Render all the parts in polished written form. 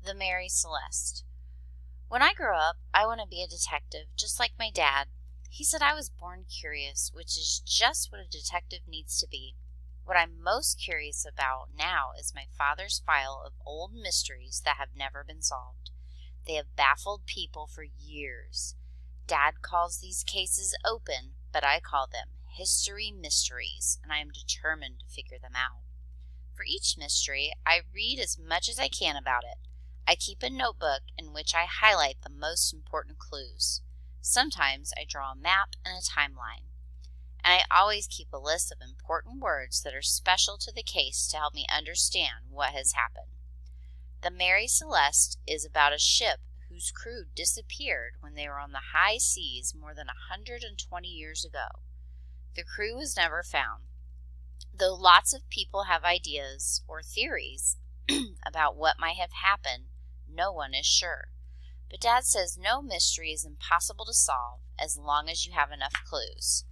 The Mary Celest. When I grow up, I want to be a detective, just like my dad. He said I was born curious, which is just what a detective needs to be. What I'm most curious about now is my father's file of old mysteries that have never been solved. They have baffled people for years. Dad calls these cases open, but I call them history mysteries, and I am determined to figure them out. For each mystery, I read as much as I can about it. I keep a notebook in which I highlight the most important clues. Sometimes I draw a map and a timeline. And I always keep a list of important words that are special to the case to help me understand what has happened. The Mary Celeste is about a ship whose crew disappeared when they were on the high seas more than 120 years ago. The crew was never found. Though lots of people have ideas or theories about what might have happened, no one is sure. But Dad says no mystery is impossible to solve as long as you have enough clues.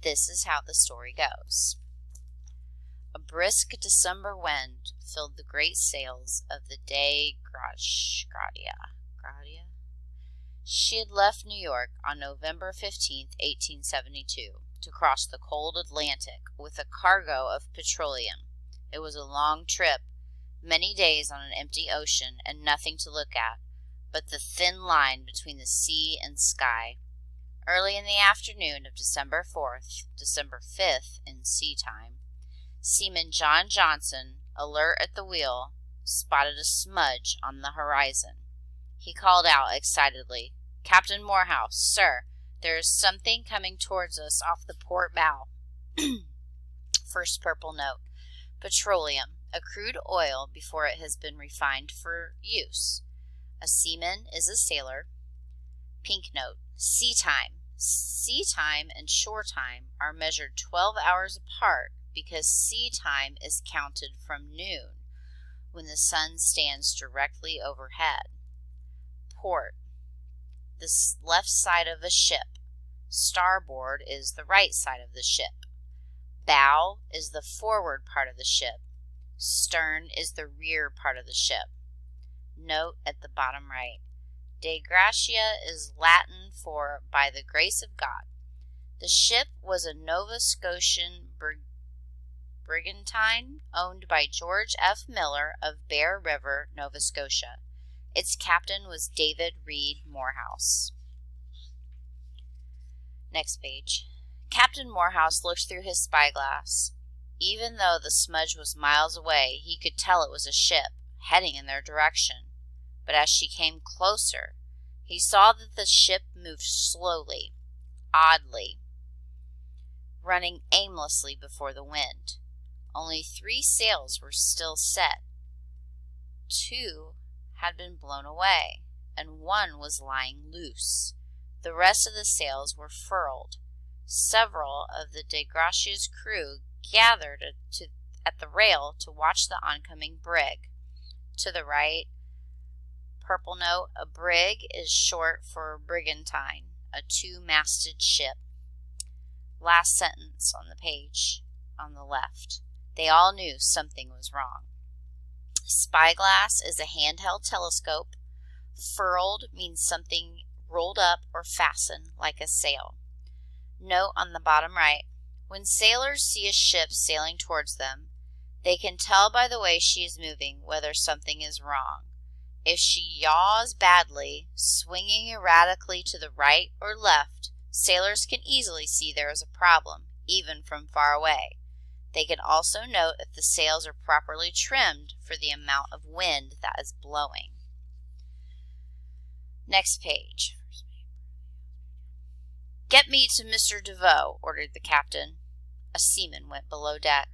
This is how the story goes. A brisk December wind filled the great sails of the Dei Gratia. She had left New York on November 15, 1872, to cross the cold Atlantic with a cargo of petroleum. It was a long trip, many days on an empty ocean and nothing to look at but the thin line between the sea and sky. Early in the afternoon of December 4th, December 5th in sea time, Seaman John Johnson, alert at the wheel, spotted a smudge on the horizon. He called out excitedly, "Captain Morehouse, sir, there is something coming towards us off the port bow." First purple note. Petroleum, a crude oil before it has been refined for use. A seaman is a sailor. Pink note. Sea time. Sea time and shore time are measured 12 hours apart because sea time is counted from noon, when the sun stands directly overhead. Port. The left side of a ship. Starboard is the right side of the ship. Bow is the forward part of the ship. Stern is the rear part of the ship. Note at the bottom right. Dei Gratia is Latin for by the grace of God. The ship was a Nova Scotian brigantine owned by George F. Miller of Bear River, Nova Scotia. Its captain was David Reed Morehouse. Next page. Captain Morehouse looked through his spyglass. Even though the smudge was miles away, he could tell it was a ship heading in their direction. But as she came closer, he saw that the ship moved slowly, oddly, running aimlessly before the wind. Only 3 sails were still set. 2 had been blown away, and 1 was lying loose. The rest of the sails were furled. Several of the Dei Gratia's crew gathered at the rail to watch the oncoming brig. To the right, purple note, a brig is short for brigantine, a 2-masted ship. Last sentence on the page on the left. They all knew something was wrong. Spyglass is a handheld telescope. Furled means something rolled up or fastened like a sail. Note on the bottom right. When sailors see a ship sailing towards them, they can tell by the way she is moving whether something is wrong. If she yaws badly, swinging erratically to the right or left, sailors can easily see there is a problem, even from far away. They can also note if the sails are properly trimmed for the amount of wind that is blowing. Next page. "Get me to Mr. DeVoe," ordered the captain. A seaman went below deck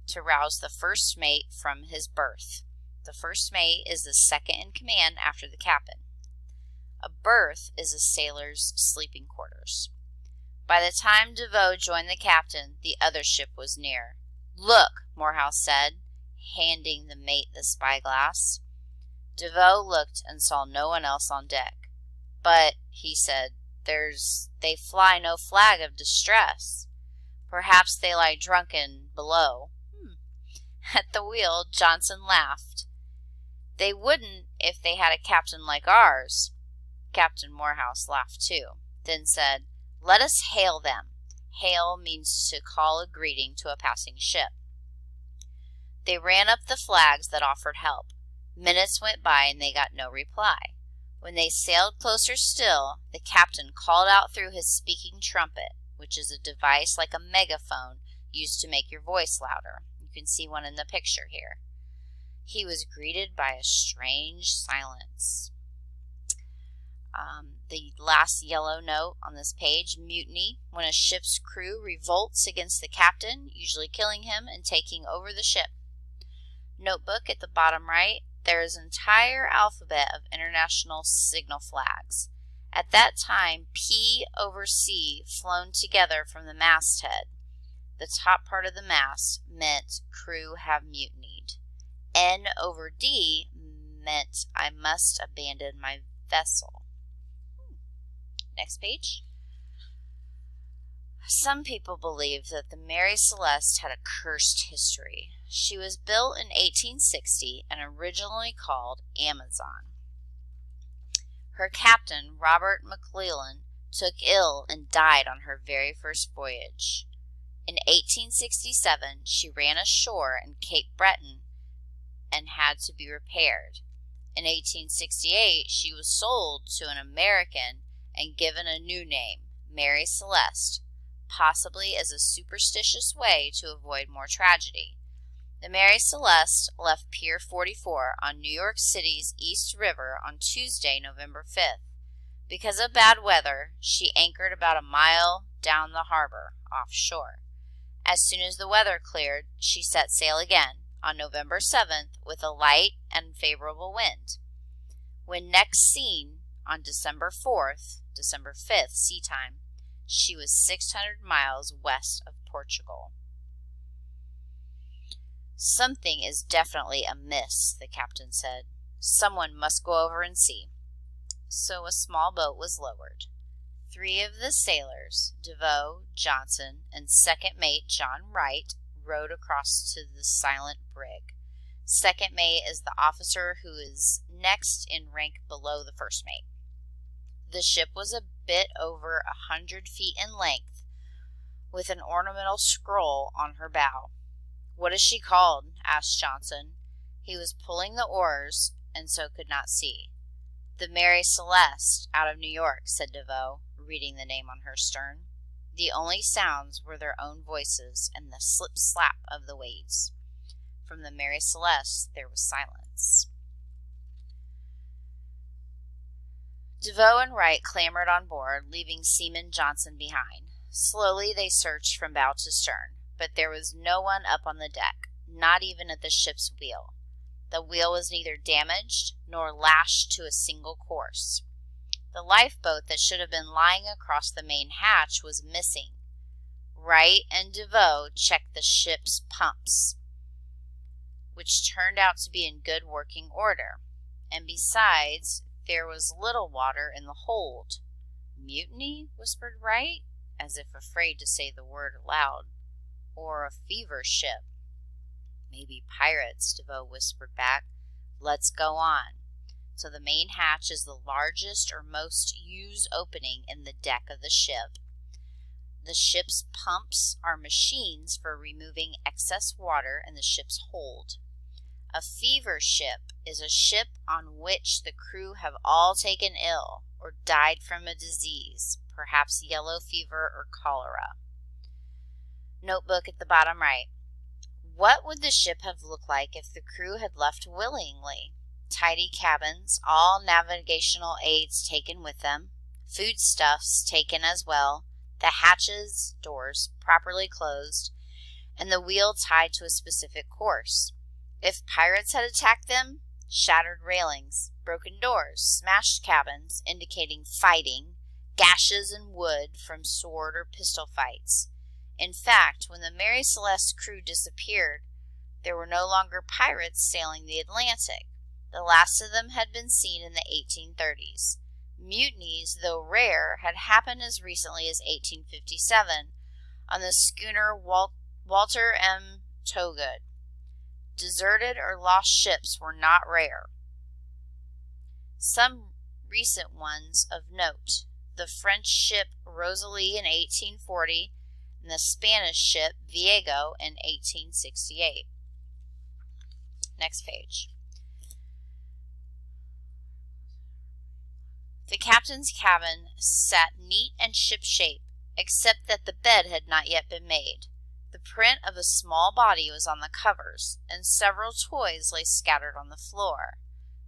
to rouse the first mate from his berth. The first mate is the second in command after the captain. A berth is a sailor's sleeping quarters. By the time DeVoe joined the captain, the other ship was near. "Look," Morehouse said, handing the mate the spyglass. DeVoe looked and saw no one else on deck. "But," he said, they fly no flag of distress. Perhaps they lie drunken below." At the wheel, Johnson laughed. They wouldn't if they had a captain like ours. Captain Morehouse laughed too, then said, "Let us hail them." Hail means to call a greeting to a passing ship. They ran up the flags that offered help. Minutes went by and they got no reply. When they sailed closer still, the captain called out through his speaking trumpet, which is a device like a megaphone used to make your voice louder. You can see one in the picture here. He was greeted by a strange silence. The last yellow note on this page, mutiny, when a ship's crew revolts against the captain, usually killing him and taking over the ship. Notebook at the bottom right, there is an entire alphabet of international signal flags. At that time, P over C flown together from the masthead. The top part of the mast meant crew have mutinied. N over D meant I must abandon my vessel. Next page. Some people believe that the Mary Celeste had a cursed history. She was built in 1860 and originally called Amazon. Her captain, Robert McClellan, took ill and died on her very first voyage. In 1867, she ran ashore in Cape Breton and had to be repaired. In 1868, she was sold to an American and given a new name, Mary Celeste, possibly as a superstitious way to avoid more tragedy. The Mary Celeste left Pier 44 on New York City's East River on Tuesday, November 5th. Because of bad weather, she anchored about a mile down the harbor, offshore. As soon as the weather cleared, she set sail again on November 7th with a light and favorable wind. When next seen on December 5th, sea time, she was 600 miles west of Portugal. "Something is definitely amiss," the captain said. "Someone must go over and see." So a small boat was lowered. 3 of the sailors, DeVoe, Johnson, and second mate John Wright, rowed across to the silent brig. Second mate is the officer who is next in rank below the first mate. The ship was a bit over 100 feet in length, with an ornamental scroll on her bow. "What is she called?" asked Johnson. He was pulling the oars and so could not see. "The Mary Celeste, out of New York," said DeVoe, reading the name on her stern. The only sounds were their own voices and the slip-slap of the waves. From the Mary Celeste there was silence. DeVoe and Wright clambered on board, leaving Seaman Johnson behind. Slowly they searched from bow to stern, but there was no one up on the deck, not even at the ship's wheel. The wheel was neither damaged nor lashed to a single course. The lifeboat that should have been lying across the main hatch was missing. Wright and DeVoe checked the ship's pumps, which turned out to be in good working order, and besides, there was little water in the hold. "Mutiny?" whispered Wright, as if afraid to say the word aloud. "Or a fever ship." "Maybe pirates," DeVoe whispered back. "Let's go on." So the main hatch is the largest or most used opening in the deck of the ship. The ship's pumps are machines for removing excess water in the ship's hold. A fever ship is a ship on which the crew have all taken ill or died from a disease, perhaps yellow fever or cholera. Notebook at the bottom right. What would the ship have looked like if the crew had left willingly? Tidy cabins, all navigational aids taken with them, foodstuffs taken as well, the hatches, doors properly closed, and the wheel tied to a specific course. If pirates had attacked them, shattered railings, broken doors, smashed cabins, indicating fighting, gashes in wood from sword or pistol fights. In fact, when the Mary Celeste crew disappeared, there were no longer pirates sailing the Atlantic. The last of them had been seen in the 1830s. Mutinies, though rare, had happened as recently as 1857 on the schooner Walter M. Towgood. Deserted or lost ships were not rare. Some recent ones of note: the French ship Rosalie in 1840 and the Spanish ship Viego in 1868. Next page. The captain's cabin sat neat and shipshape, except that the bed had not yet been made. The print of a small body was on the covers, and several toys lay scattered on the floor.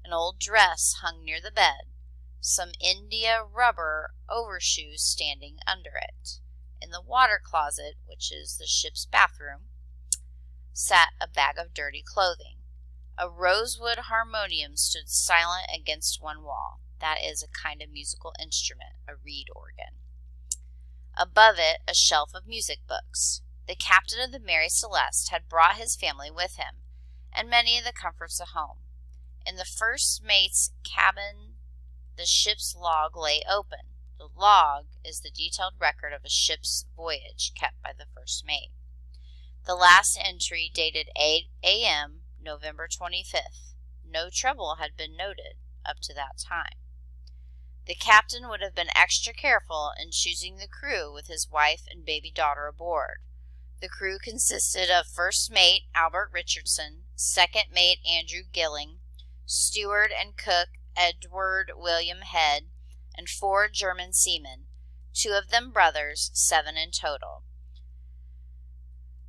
An old dress hung near the bed, some India rubber overshoes standing under it. In the water closet, which is the ship's bathroom, sat a bag of dirty clothing. A rosewood harmonium stood silent against one wall. That is a kind of musical instrument, a reed organ. Above it, a shelf of music books. The captain of the Mary Celeste had brought his family with him, and many of the comforts of home. In the first mate's cabin, the ship's log lay open. The log is the detailed record of a ship's voyage kept by the first mate. The last entry dated 8 a.m., November 25th. No trouble had been noted up to that time. The captain would have been extra careful in choosing the crew with his wife and baby daughter aboard. The crew consisted of first mate Albert Richardson, second mate Andrew Gilling, steward and cook Edward William Head, and 4 German seamen, 2 of them brothers, 7 in total.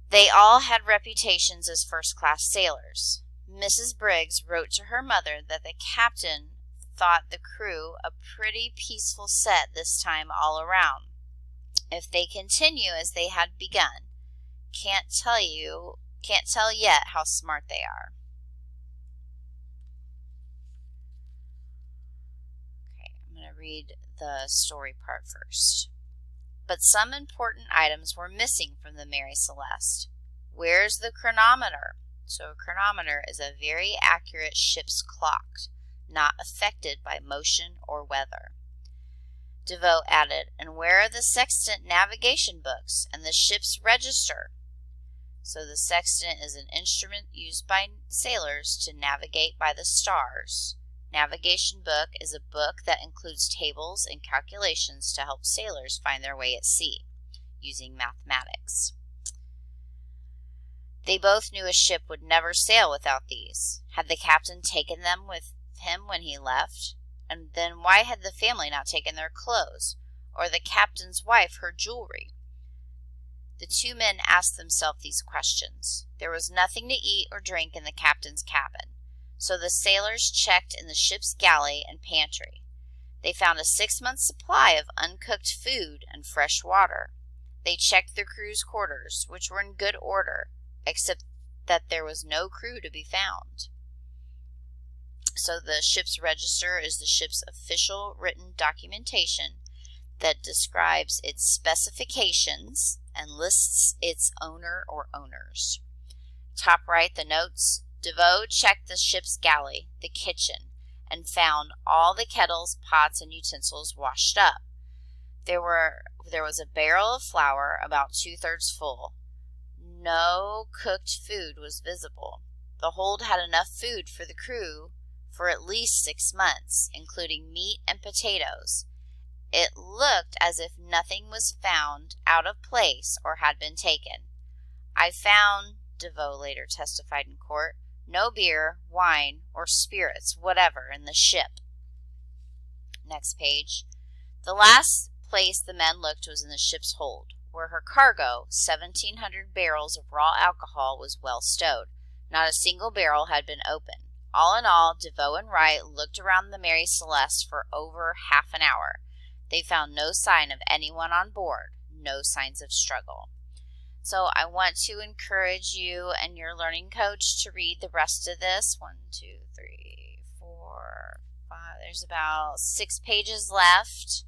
They all had reputations as first-class sailors. Mrs. Briggs wrote to her mother that the captain thought the crew a pretty peaceful set this time all around. If they continue as they had begun, can't tell yet how smart they are. Okay, I'm going to read the story part first. But some important items were missing from the Mary Celeste. Where's the chronometer? So a chronometer is a very accurate ship's clock, not affected by motion or weather. DeVoe added, and where are the sextant navigation books and the ship's register? So the sextant is an instrument used by sailors to navigate by the stars. Navigation book is a book that includes tables and calculations to help sailors find their way at sea, using mathematics. They both knew a ship would never sail without these. Had the captain taken them with him when he left? And then why had the family not taken their clothes, or the captain's wife her jewelry? The 2 men asked themselves these questions. There was nothing to eat or drink in the captain's cabin, so the sailors checked in the ship's galley and pantry. They found a 6-month supply of uncooked food and fresh water. They checked the crew's quarters, which were in good order, except that there was no crew to be found. So the ship's register is the ship's official written documentation that describes its specifications and lists its owner or owners. Top right, the notes. DeVoe checked the ship's galley, the kitchen, and found all the kettles, pots, and utensils washed up. There was a barrel of flour about 2/3 full. No cooked food was visible. The hold had enough food for the crew for at least 6 months, including meat and potatoes. It looked as if nothing was found out of place or had been taken. I found, DeVoe later testified in court, no beer, wine, or spirits whatever in the ship. Next page. The last place the men looked was in the ship's hold, where her cargo, 1,700 barrels of raw alcohol, was well stowed. Not a single barrel had been opened. All in all, DeVoe and Wright looked around the Mary Celeste for over half an hour. They found no sign of anyone on board, no signs of struggle. So I want to encourage you and your learning coach to read the rest of this. 1, 2, 3, 4, 5. There's about 6 pages left.